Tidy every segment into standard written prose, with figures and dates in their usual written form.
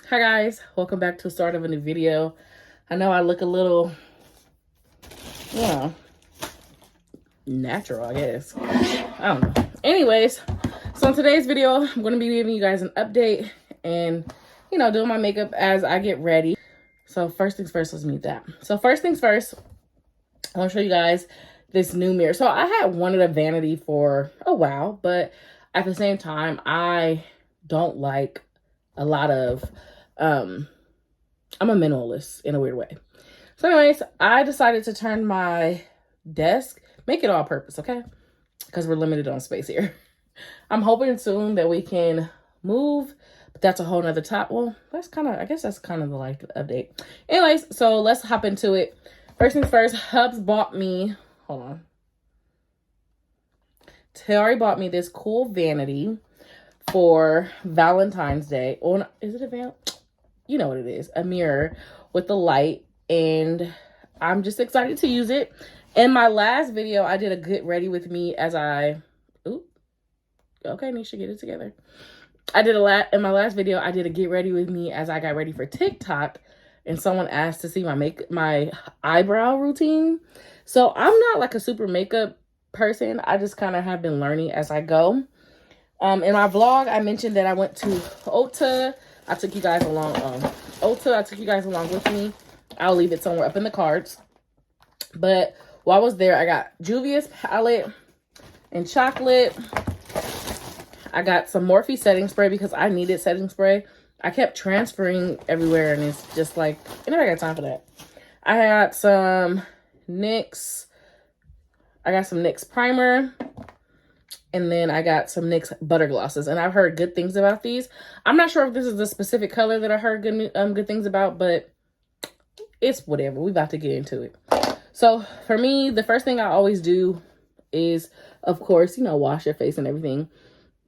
Hi guys, welcome back to the start of a new video. I know I look a little, you know, natural, I guess. I don't know. Anyways, so in today's video, I'm going to be giving you guys an update and, doing my makeup as I get ready. So first things first, let's meet that. So first things first, I want to show you guys this new mirror. So I had wanted a vanity for a while, but at the same time, I don't like a lot of, I'm a minimalist in a weird way. So anyways, I decided to turn my desk, make it all purpose, okay? Because we're limited on space here. I'm hoping soon that we can move, but that's a whole nother top. Well, I guess that's kind of the life update. Anyways, so let's hop into it. First things first, Hubs bought me, hold on. Terry bought me this cool vanity for Valentine's Day. Oh, is it a van? You know what it is, a mirror with the light, and I'm just excited to use it. In my last video, I did a get ready with me as I, okay, Nisha, get it together. In my last video, I did a get ready with me as I got ready for TikTok, and someone asked to see my eyebrow routine. So I'm not like a super makeup person. I just kind of have been learning as I go. In my vlog, I mentioned that I went to Ulta. I took you guys along with me. I'll leave it somewhere up in the cards. But while I was there, I got Juvia's palette and chocolate. I got some Morphe setting spray because I needed setting spray. I kept transferring everywhere, and it's just like, anybody got time for that? I got some NYX. I got some NYX primer. And then I got some NYX butter glosses, and I've heard good things about these. I'm not sure if this is the specific color that I heard good things about, but it's whatever. We about to get into it. So for me, the first thing I always do is, of course, wash your face and everything,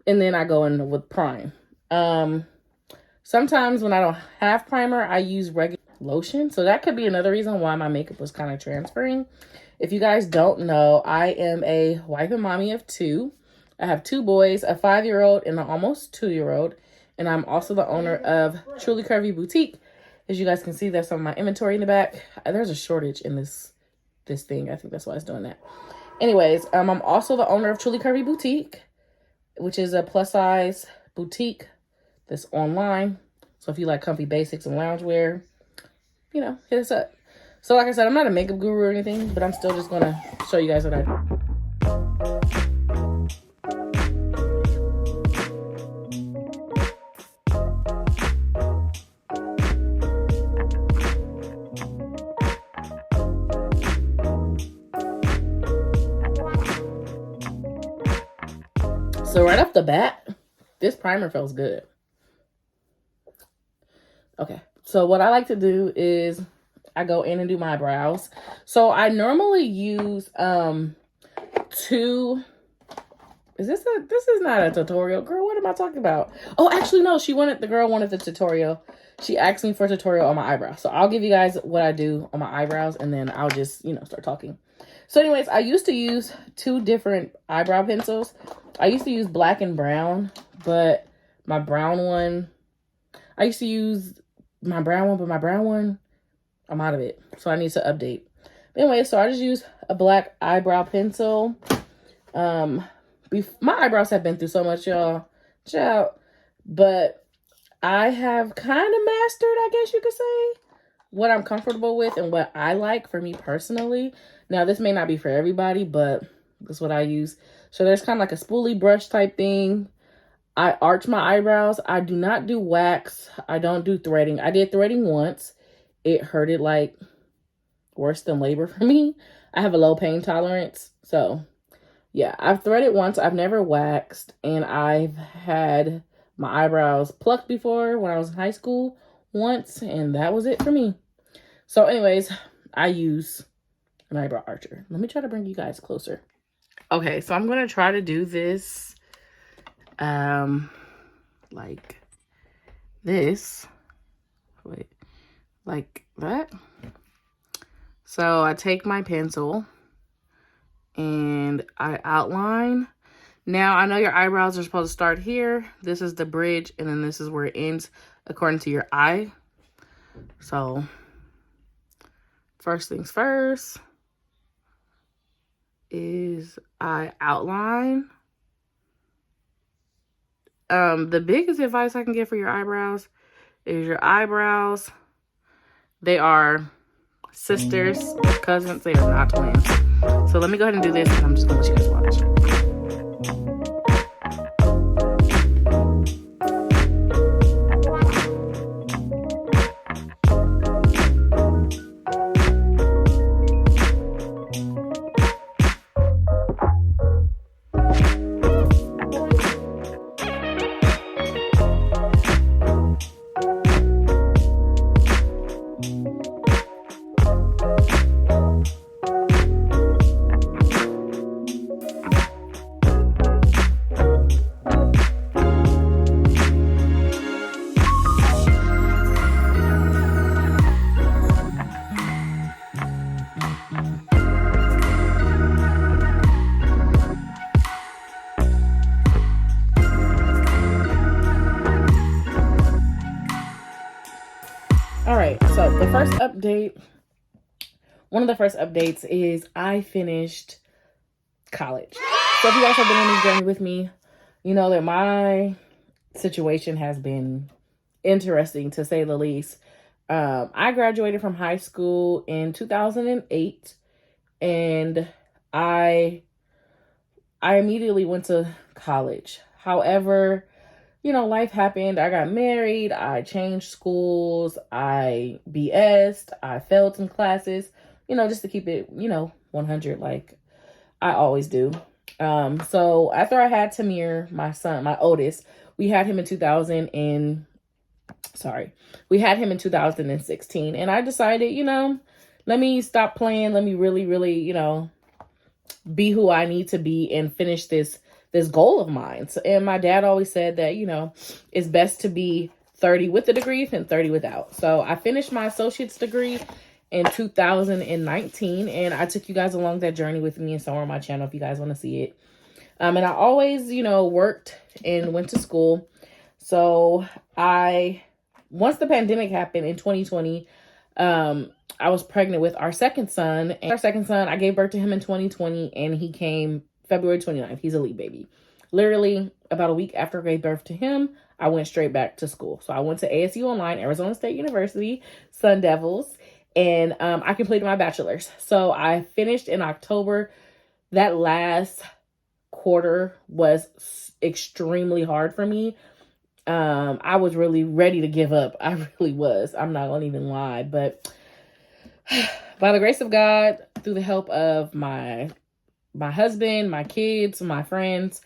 and then I go in with prime. Sometimes when I don't have primer, I use regular lotion, so that could be another reason why my makeup was kind of transferring. If you guys don't know, I am a wife and mommy of two. I have two boys, a 5-year-old and an almost 2-year-old. And I'm also the owner of Truly Curvy Boutique. As you guys can see, that's some of my inventory in the back. There's a shortage in this thing. I think that's why it's doing that. Anyways, I'm also the owner of Truly Curvy Boutique, which is a plus size boutique that's online. So if you like comfy basics and loungewear, hit us up. So like I said, I'm not a makeup guru or anything, but I'm still just going to show you guys what I do. So right off the bat, this primer feels good. Okay, so what I like to do is I go in and do my brows. So I normally use two. This is not a tutorial. Girl, what am I talking about? Oh, actually, no, the girl wanted the tutorial. She asked me for a tutorial on my eyebrows. So I'll give you guys what I do on my eyebrows, and then I'll just, start talking. So anyways, I used to use two different eyebrow pencils. I used to use black and brown, but my brown one, I used to use my brown one, but my brown one, I'm out of it. So I need to update. Anyway, so I just use a black eyebrow pencil. My eyebrows have been through so much, y'all. But I have kind of mastered, I guess you could say, what I'm comfortable with and what I like for me personally. Now, this may not be for everybody, but that's what I use. So there's kind of like a spoolie brush type thing. I arch my eyebrows. I do not do wax. I don't do threading. I did threading once. It hurted like worse than labor for me. I have a low pain tolerance. So yeah, I've threaded once. I've never waxed. And I've had my eyebrows plucked before when I was in high school once. And that was it for me. So anyways, I use an eyebrow archer. Let me try to bring you guys closer. Okay, so I'm going to try to do this like this. Wait, like that. So I take my pencil and I outline. Now, I know your eyebrows are supposed to start here. This is the bridge, and then this is where it ends. according to your eye. So first things first is eye outline. The biggest advice I can give for your eyebrows is your eyebrows. They are sisters, cousins. They are not twins. So let me go ahead and do this, and I'm just going to let you guys watch. All right, so one of the first updates is I finished college. So if you guys have been on this journey with me, you know that my situation has been interesting, to say the least. I graduated from high school in 2008, and I immediately went to college. However, you know, life happened. I got married. I changed schools. I BS'd. I failed some classes, you know, just to keep it, 100 like I always do. So after I had Tamir, my son, my oldest, we had him in 2016. And I decided, let me stop playing. Let me really, really, be who I need to be and finish this goal of mine. So, and my dad always said that, it's best to be 30 with a degree than 30 without. So I finished my associate's degree in 2019, and I took you guys along that journey with me and somewhere on my channel if you guys want to see it. And I always, worked and went to school. So once the pandemic happened in 2020, I was pregnant with our second son. And I gave birth to him in 2020, and he came February 29th. He's a lead baby. Literally about a week after I gave birth to him, I went straight back to school. So I went to ASU Online, Arizona State University, Sun Devils, and I completed my bachelor's. So I finished in October. That last quarter was extremely hard for me. I was really ready to give up. I really was. I'm not gonna even lie. But by the grace of God, through the help of my husband, my kids, my friends,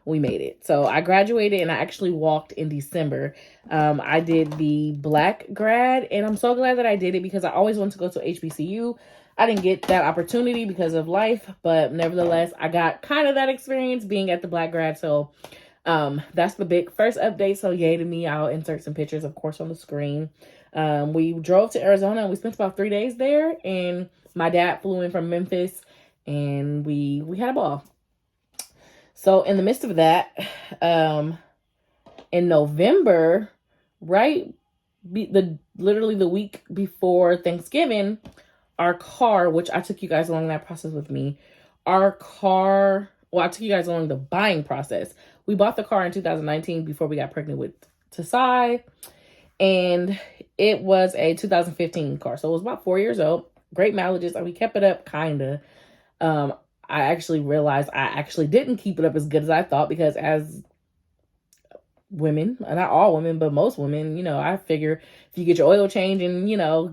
we made it. So I graduated, and I actually walked in December. I did the Black grad, and I'm so glad that I did it because I always wanted to go to HBCU. I didn't get that opportunity because of life, but nevertheless, I got kind of that experience being at the Black grad. So that's the big first update. So yay to me. I'll insert some pictures, of course, on the screen. We drove to Arizona, and we spent about 3 days there, and my dad flew in from Memphis, and we had a ball. So in the midst of that, in November, literally the week before Thanksgiving, our car, which I took you guys along that process with me, I took you guys along the buying process. We bought the car in 2019 before we got pregnant with Tasai, and it was a 2015 car. So it was about 4 years old, great mileages, and we kept it up, kind of. I actually realized I actually didn't keep it up as good as I thought, because as women, not all women, but most women, I figure if you get your oil change and,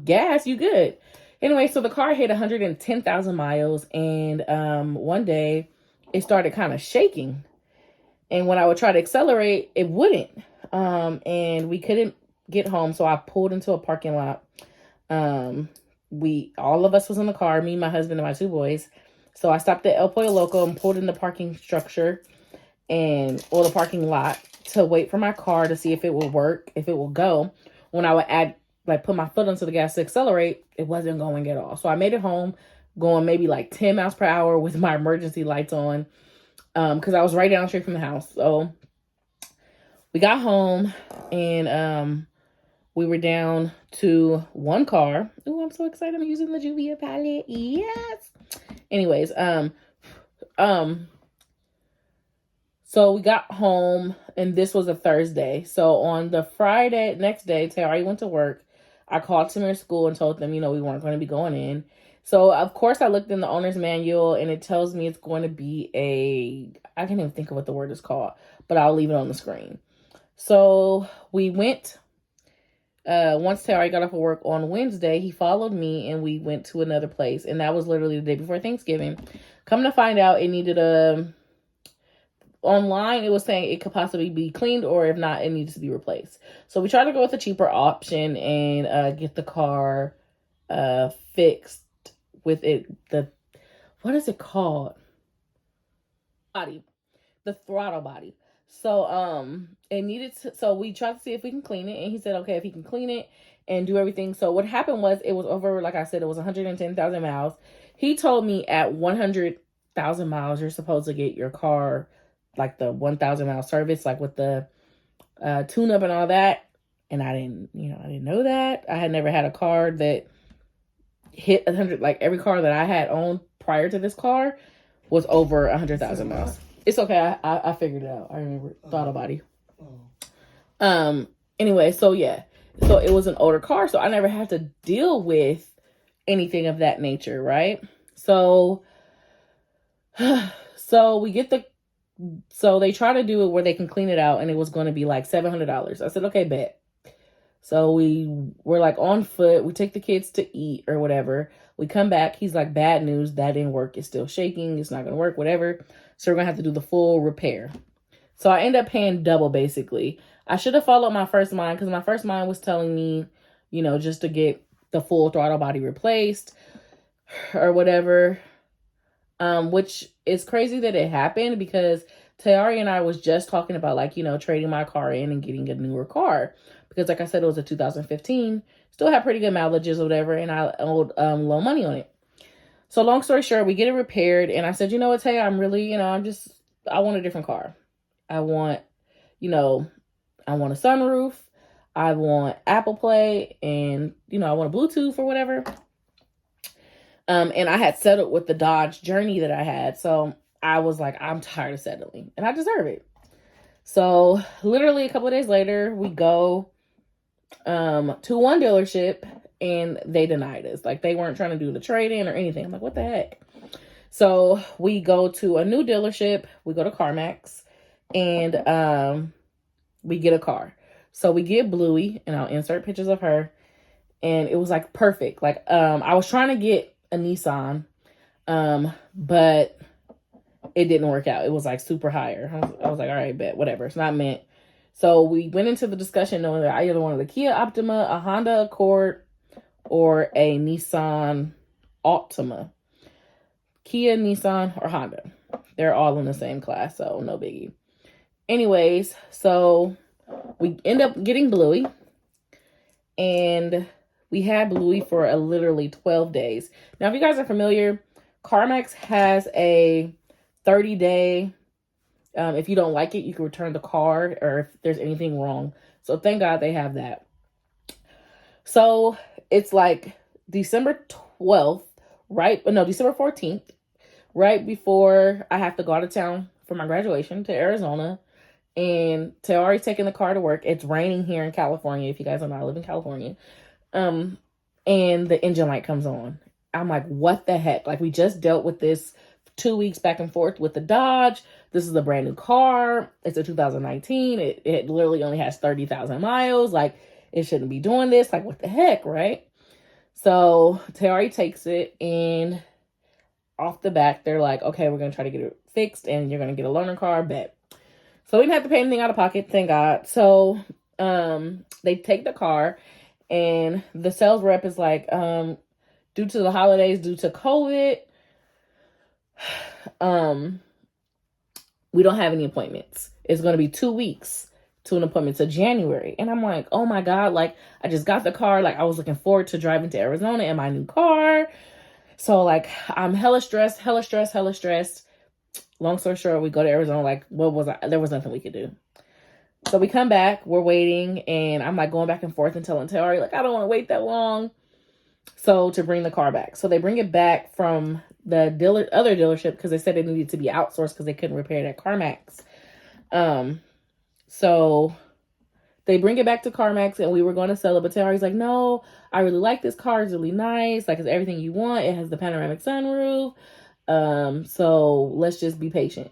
gas, you good. Anyway, so the car hit 110,000 miles, and one day it started kind of shaking. And when I would try to accelerate, it wouldn't. And we couldn't get home, so I pulled into a parking lot. All of us was in the car, me, my husband, and my two boys. So I stopped at El Pollo Loco and pulled in the parking structure or the parking lot to wait for my car to see if it would work, if it would go. When I would put my foot onto the gas to accelerate, it wasn't going at all. So I made it home, going maybe like 10 miles per hour with my emergency lights on, because I was right down the street from the house. So we got home, and We were down to one car. Oh, I'm so excited. I'm using the Juvia palette. Yes. Anyways, so we got home, and this was a Thursday. So on the Friday, next day, Terry went to work. I called Tamir's school and told them, we weren't going to be going in. So, of course, I looked in the owner's manual, and it tells me it's going to be I can't even think of what the word is called, but I'll leave it on the screen. So we went, once Terry got off of work on Wednesday, he followed me, and we went to another place, and that was literally the day before Thanksgiving. Come to find out, it needed online, it was saying it could possibly be cleaned, or if not, it needs to be replaced. So we tried to go with a cheaper option and get the car fixed with what is it called? The throttle body. So it needed to, so we tried to see if we can clean it, and he said okay if he can clean it and do everything. So what happened was, it was over, like I said, it was 110,000 miles. He told me at 100,000 miles you're supposed to get your car like the 1,000 mile service, like with the tune up and all that. And I didn't know that. I had never had a car that hit 100. Like every car that I had owned prior to this car was over 100,000 miles. It's okay. I figured it out. I remember. Thought about it. Anyway, so yeah. So it was an older car, so I never had to deal with anything of that nature, right? So we get so they try to do it where they can clean it out, and it was going to be like $700. I said, okay, bet. So we were like on foot. We take the kids to eat or whatever. We come back. He's like, bad news. That didn't work. It's still shaking. It's not going to work, whatever. So we're going to have to do the full repair. So I end up paying double, basically. I should have followed my first mind, because my first mind was telling me, just to get the full throttle body replaced or whatever. Which is crazy that it happened, because Tayari and I was just talking about trading my car in and getting a newer car, because like I said, it was a 2015, still had pretty good mileages or whatever, and I owed low money on it. So long story short, we get it repaired, and I said, Tay, I'm really, I want a different car. I want a sunroof. I want Apple Play, and I want a Bluetooth or whatever. And I had settled with the Dodge Journey that I had. So I was like, I'm tired of settling, and I deserve it. So literally a couple of days later, we go to one dealership, and they denied us. Like, they weren't trying to do the trade-in or anything. I'm like, what the heck? So we go to a new dealership. We go to CarMax, and we get a car. So we get Bluey, and I'll insert pictures of her. And it was like perfect. Like, I was trying to get a Nissan, but it didn't work out. It was like super higher. I was like, all right, bet, whatever. It's not meant. So we went into the discussion knowing that I either wanted a Kia Optima, a Honda Accord, or a Nissan Altima. Kia, Nissan, or Honda. They're all in the same class, so no biggie. Anyways, so we end up getting Bluey, and we had Bluey for literally 12 days. Now, if you guys are familiar, CarMax has a 30-day, if you don't like it, you can return the car, or if there's anything wrong. So thank God they have that. So it's like December 12th, December 14th, right before I have to go out of town for my graduation to Arizona. And Tayari's taking the car to work. It's raining here in California. If you guys don't know, I live in California. And the engine light comes on. I'm like, what the heck? Like, we just dealt with this 2 weeks back and forth with the Dodge. This is a brand new car. It's a 2019. It literally only has 30,000 miles. Like, it shouldn't be doing this. Like, what the heck, right? So Tayari takes it, and off the back, they're like, okay, we're going to try to get it fixed, and you're going to get a loaner car, bet. So we didn't have to pay anything out of pocket, thank God. So they take the car, and the sales rep is like, due to the holidays, due to COVID, we don't have any appointments. It's going to be 2 weeks to an appointment to January. And I'm like, oh my God, like, I just got the car. Like, I was looking forward to driving to Arizona in my new car. So like, I'm hella stressed. Long story short, we go to Arizona. Like, there was nothing we could do. So we come back, we're waiting, and I'm like going back and forth and telling Tayari, like, I don't want to wait that long. So to bring the car back. So they bring it back from the other dealership because they said it needed to be outsourced because they couldn't repair it at CarMax. So they bring it back to CarMax and we were going to sell it, but Tayari's like, no, I really like this car. It's really nice. Like, it's everything you want. It has the panoramic sunroof. So let's just be patient.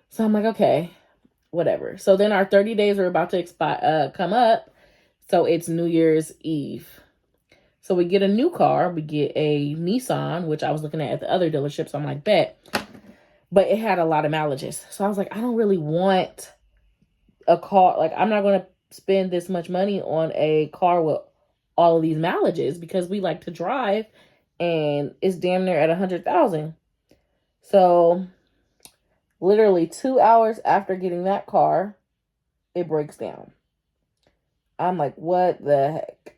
So I'm like, okay, whatever. So then our 30 days are about to come up. So it's New Year's Eve. So we get a new car. We get a Nissan, which I was looking at the other dealership. So I'm like, bet. But it had a lot of mileages. So I was like, I don't really want a car. Like, I'm not going to spend this much money on a car with all of these mileages because we like to drive and it's damn near at 100,000. So literally 2 hours after getting that car, it breaks down. I'm like, what the heck?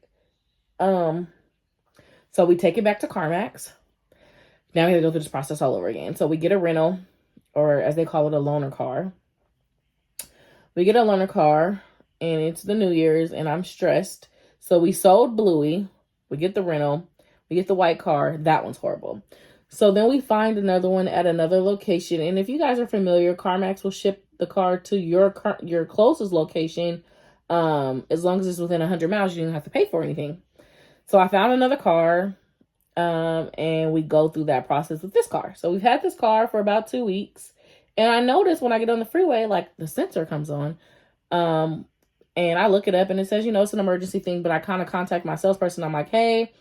So we take it back to CarMax. Now we have to go through this process all over again. So we get a rental, or as they call it, a loaner car. We get a loaner car, and it's the New Year's, and I'm stressed. So we sold Bluey. We get the rental. We get the white car. That one's horrible. So then we find another one at another location. And if you guys are familiar, CarMax will ship the car to your closest location. As long as it's within 100 miles, you don't have to pay for anything. So I found another car, and we go through that process with this car. So we've had this car for about 2 weeks. And I noticed when I get on the freeway, like, the sensor comes on. And I look it up and it says, it's an emergency thing. But I kind of contact my salesperson. I'm like, hey,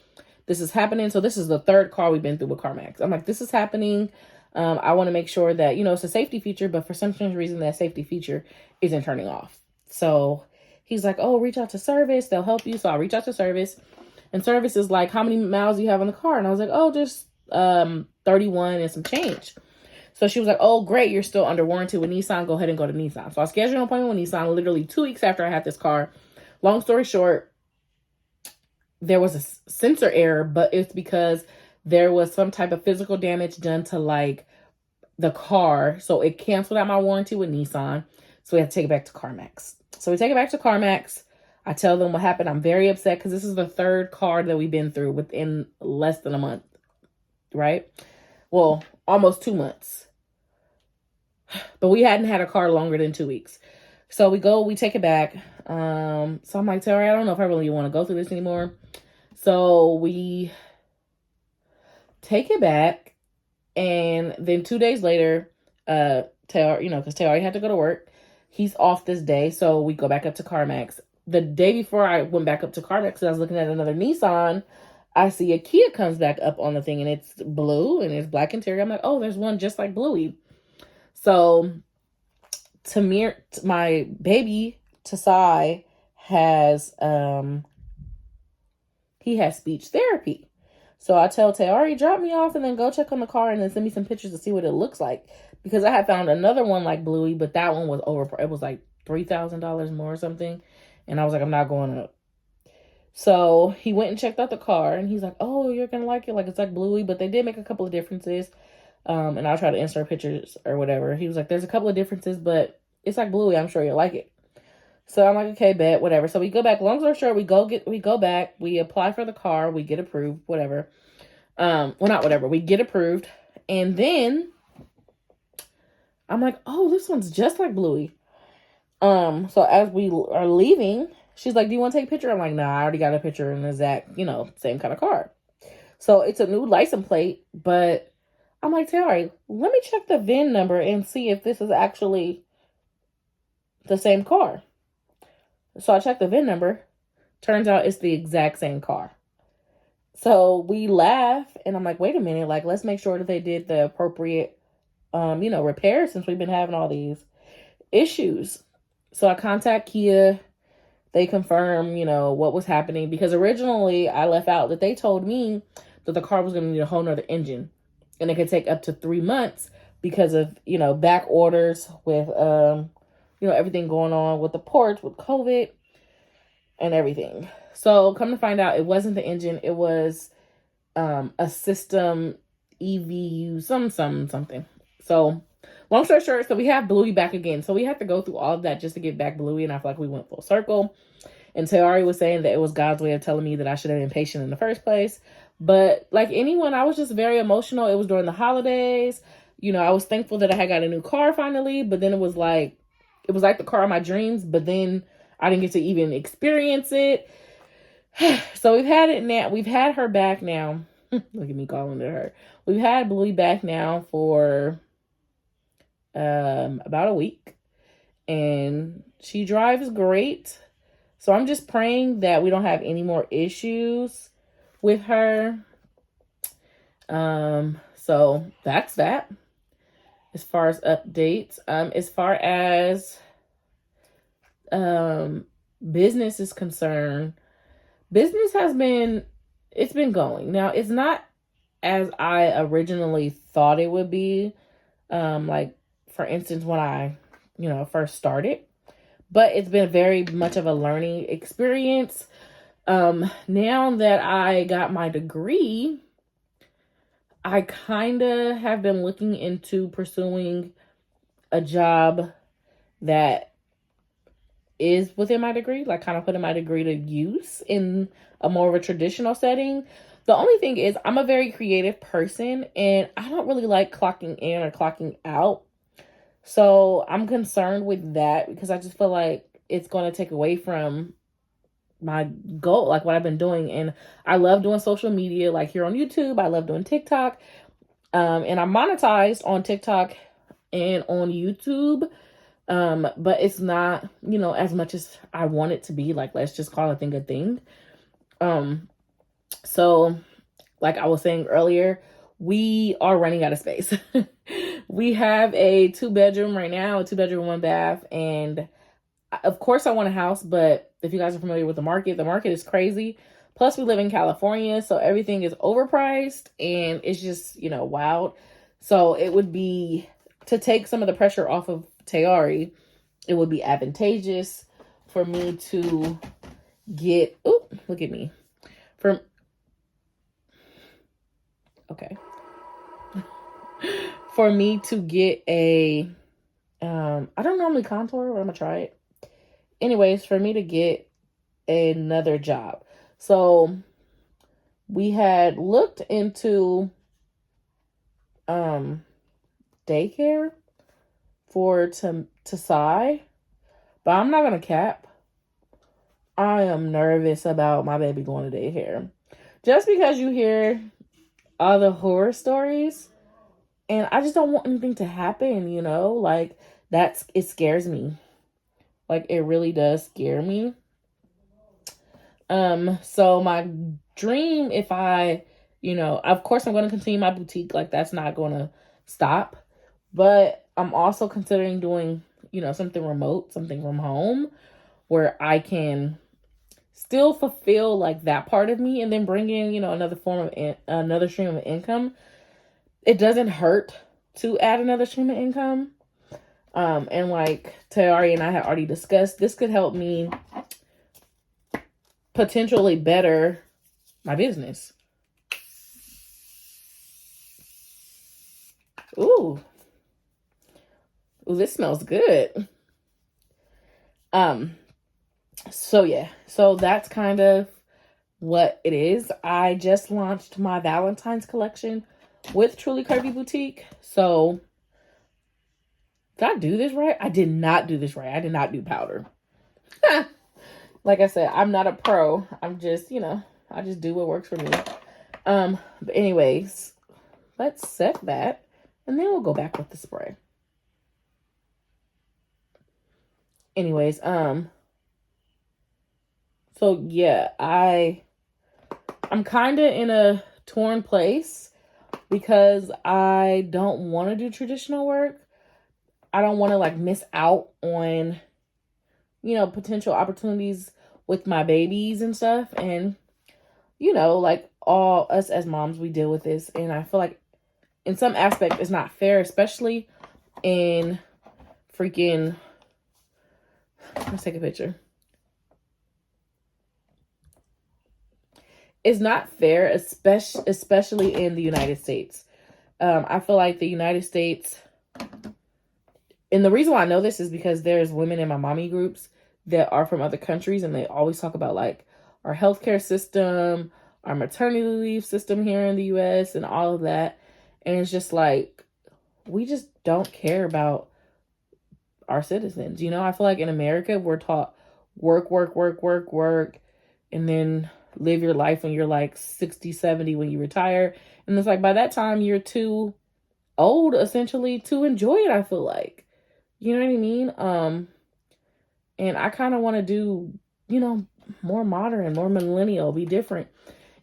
this is happening. So this is the third car we've been through with CarMax. I'm like, this is happening. I want to make sure that, it's a safety feature. But for some strange reason, that safety feature isn't turning off. So he's like, oh, reach out to service. They'll help you. So I reach out to service. And service is like, how many miles do you have on the car? And I was like, oh, just 31 and some change. So she was like, oh, great. You're still under warranty with Nissan. Go ahead and go to Nissan. So I scheduled an appointment with Nissan literally 2 weeks after I had this car. Long story short, there was a sensor error, but it's because there was some type of physical damage done to like the car. So it canceled out my warranty with Nissan. So we had to take it back to CarMax. So we take it back to CarMax. I tell them what happened. I'm very upset because this is the third car that we've been through within less than a month, right? Well, almost 2 months. But we hadn't had a car longer than 2 weeks. So we take it back. So I'm like, Terry, I don't know if I really want to go through this anymore. So we take it back. And then 2 days later, Terry, because Terry had to go to work. He's off this day. So we go back up to CarMax. The day before I went back up to CarMax, because I was looking at another Nissan, I see a Kia comes back up on the thing, and it's blue, and it's black interior. I'm like, oh, there's one just like Bluey. So, my baby, Tasai, has, he has speech therapy. So I tell Tayari, drop me off and then go check on the car and then send me some pictures to see what it looks like. Because I had found another one like Bluey, but that one was it was like $3,000 more or something. And I was like, I'm not going up. So he went and checked out the car and he's like, oh, you're going to like it. Like, it's like Bluey, but they did make a couple of differences. And I'll try to insert pictures or whatever. He was like, there's a couple of differences, but it's like Bluey. I'm sure you'll like it. So I'm like, okay, bet, whatever. So we go back. Long story short, we go back. We apply for the car. We get approved, whatever. Well, not whatever. We get approved. And then I'm like, oh, this one's just like Bluey. So as we are leaving, she's like, do you want to take a picture? I'm like, nah, I already got a picture in the exact, same kind of car. So it's a new license plate, but I'm like, Terry, let me check the VIN number and see if this is actually the same car. So I checked the VIN number. Turns out it's the exact same car. So we laugh and I'm like, wait a minute, like, let's make sure that they did the appropriate, repairs since we've been having all these issues. So I contact Kia. They confirm, what was happening because originally I left out that they told me that the car was going to need a whole nother engine and it could take up to 3 months because of, back orders with, everything going on with the ports, with COVID and everything. So come to find out, it wasn't the engine. It was a system EVU, something. So long story short, so we have Bluey back again. So we have to go through all of that just to get back Bluey. And I feel like we went full circle. And Tayari was saying that it was God's way of telling me that I should have been patient in the first place. But like anyone, I was just very emotional. It was during the holidays. You know, I was thankful that I had got a new car finally. But then it was like the car of my dreams. But then I didn't get to even experience it. So we've had it now. We've had her back now. Look at me calling it her. We've had Bluey back now for about a week. And she drives great. So I'm just praying that we don't have any more issues with her. So that's that. As far as updates, as far as business is concerned, business it's been going. Now, it's not as I originally thought it would be. Like, for instance, when I, first started. But it's been very much of a learning experience. Now that I got my degree, I kind of have been looking into pursuing a job that is within my degree, like kind of putting my degree to use in a more of a traditional setting. The only thing is I'm a very creative person and I don't really like clocking in or clocking out. So I'm concerned with that because I just feel like it's going to take away from my goal, like what I've been doing. And I love doing social media, like here on YouTube. I love doing TikTok. And I'm monetized on TikTok and on YouTube. But it's not, as much as I want it to be. Like, let's just call a thing a thing. So like I was saying earlier, we are running out of space. We have a 2-bedroom right now, a 2-bedroom, 1 bath. And of course I want a house, but if you guys are familiar with the market is crazy. Plus we live in California, so everything is overpriced and it's just, wild. So it would be, to take some of the pressure off of Tayari, it would be advantageous for me to get, look at me. For me to get a, I don't normally contour, but I'm gonna try it. Anyways, for me to get another job. So we had looked into daycare for Tasai, but I'm not gonna cap. I am nervous about my baby going to daycare. Just because you hear all the horror stories, and I just don't want anything to happen, like it scares me. Like it really does scare me. So my dream, if I, of course I'm going to continue my boutique, like that's not going to stop, but I'm also considering doing, something remote, something from home where I can still fulfill like that part of me and then bring in, another stream of income. It doesn't hurt to add another stream of income. And like Tayari and I had already discussed, this could help me potentially better my business. Ooh, this smells good. So yeah, so that's kind of what it is. I just launched my Valentine's collection with Truly Curvy Boutique. So did I do this right? I did not do this right. I did not do powder. Like I said, I'm not a pro. I'm just, I just do what works for me. But anyways, let's set that and then we'll go back with the spray. Anyways, so yeah, I'm kind of in a torn place because I don't want to do traditional work. I don't want to like miss out on, potential opportunities with my babies and stuff. And, like all us as moms, we deal with this. And I feel like in some aspect it's not fair, especially in freaking, let's take a picture. It's not fair, especially in the United States. I feel like the United States And the reason why I know this is because there's women in my mommy groups that are from other countries, and they always talk about like our healthcare system, our maternity leave system here in the US and all of that. And it's just like, we just don't care about our citizens. You know, I feel like in America, we're taught work, work, work, work, work, and then live your life when you're like 60, 70 when you retire. And it's like, by that time, you're too old, essentially, to enjoy it, I feel like. You know what I mean? And I kind of want to do, you know, more modern, more millennial, be different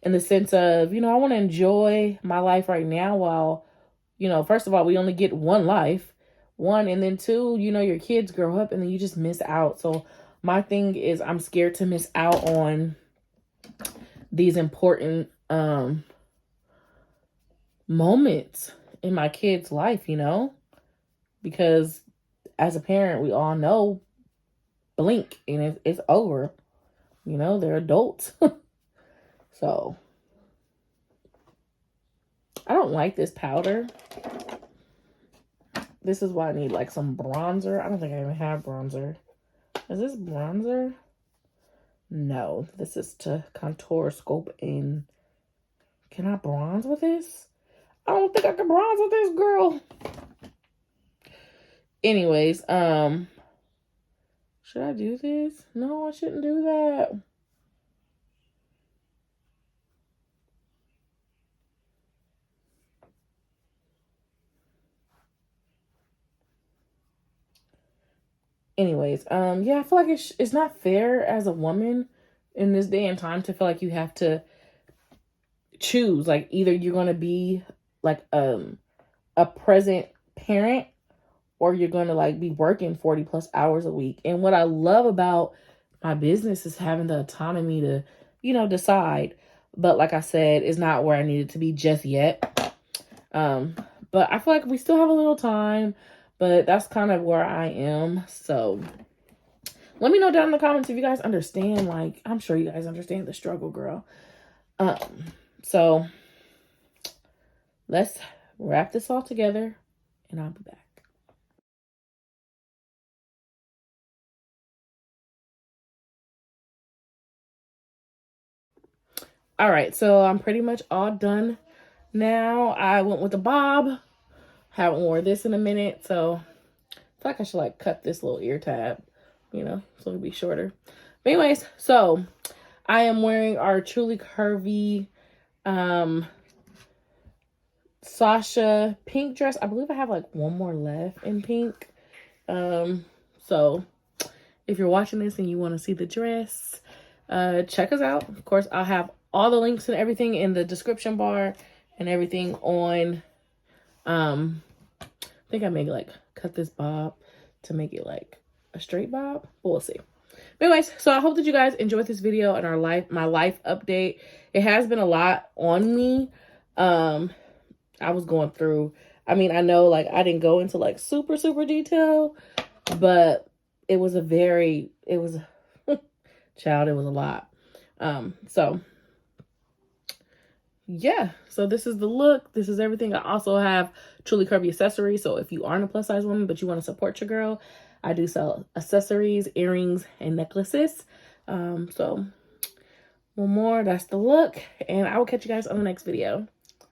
in the sense of, you know, I want to enjoy my life right now while, you know, first of all, we only get one life, one, and then two, you know, your kids grow up and then you just miss out. So my thing is I'm scared to miss out on these important moments in my kid's life, you know, because as a parent, we all know blink and it's over. You know, they're adults. So I don't like this powder. This is why I need like some bronzer. I don't think I even have bronzer. Is this bronzer? No, this is to contour, scope in. Can I bronze with this? I don't think I can bronze with this, girl. Anyways, should I do this? No, I shouldn't do that. Anyways, yeah, I feel like it's not fair as a woman in this day and time to feel like you have to choose. Like, either you're going to be like a present parent, or you're going to like be working 40 plus hours a week. And what I love about my business is having the autonomy to, you know, decide. But like I said, it's not where I need it to be just yet. But I feel like we still have a little time, but that's kind of where I am. So let me know down in the comments if you guys understand. Like, I'm sure you guys understand the struggle, girl. So let's wrap this all together and I'll be back. All right, so I'm pretty much all done now. I went with the bob. Haven't worn this in a minute, so I feel like I should like cut this little ear tab, you know, so it'll be shorter. But anyways, so I am wearing our Truly Curvy Sasha pink dress. I believe I have like one more left in pink. So if you're watching this and you want to see the dress, check us out. Of course, I'll have all the links and everything in the description bar and everything on, I think I may like cut this bob to make it like a straight bob, but we'll see. But anyways, so I hope that you guys enjoyed this video and my life update. It has been a lot on me. I was going through, I mean, I know like I didn't go into like super detail, but it was child, it was a lot. So yeah, so this is the look. This is everything. I also have Truly Curvy accessories. So if you aren't a plus size woman, but you want to support your girl, I do sell accessories, earrings, and necklaces. So one more, that's the look. And I will catch you guys on the next video.